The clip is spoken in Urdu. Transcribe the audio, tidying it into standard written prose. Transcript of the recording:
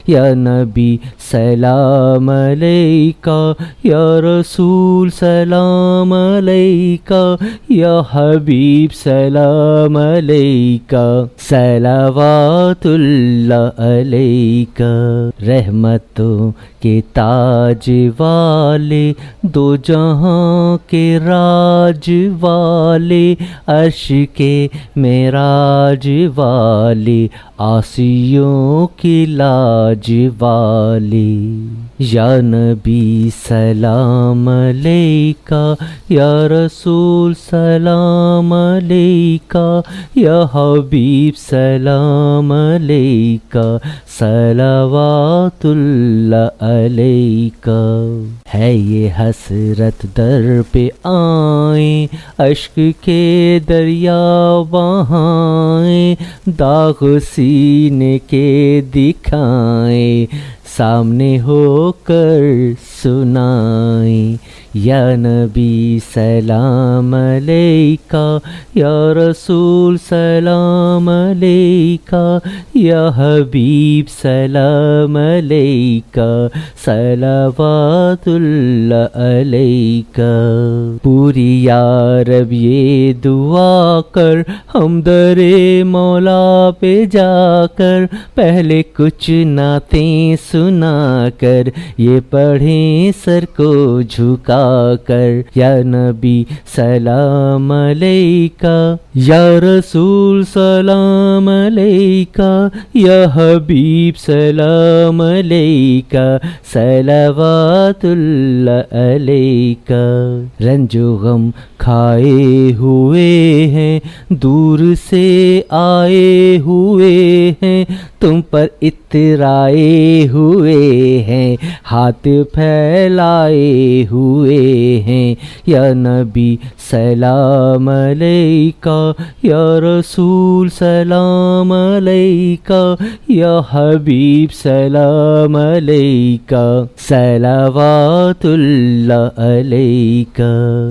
یا نبی سلام علیکہ، یا رسول سلام علیکہ، یا حبیب سلام علیکہ، صلوات اللہ علیکہ۔ رحمتوں کے تاج والے، دو جہاں کے راج والے، عرش کے معراج والے، عاصیوں کی لاج والے، یا نبی سلام علیکہ، یا رسول سلام علیکہ، یا حبیب سلام علیکہ، صلوات اللہ علیکہ۔ ہے یہ حسرت در پہ آئیں، اشک کے دریا بہائیں، داغ سینے کے دکھائیں، سامنے ہو کر سنائیں۔ یا نبی سلام علیکہ، یا رسول سلام علیکہ، یا حبیب سلام علیکہ، صلوات اللہ علیکہ۔ پوری یا رب یہ دعا کر، ہم در مولا پہ جا کر، پہلے کچھ نعتیں سنا کر، یہ پڑھیں سر کو جھکا کر۔ یا نبی سلام علیکہ، یا رسول سلام علیکہ، یا حبیب سلام علیکہ، صلوات اللہ علیکہ۔ رنج و غم کھائے ہوئے ہیں، دور سے آئے ہوئے ہیں، تم پر اترائے ہوئے ہیں، ہاتھ پھیلائے ہوئے ہیں۔ یا نبی سلام علیکہ، یا رسول سلام علیکہ، یا حبیب سلام علیکہ، صلوات اللہ علیکہ۔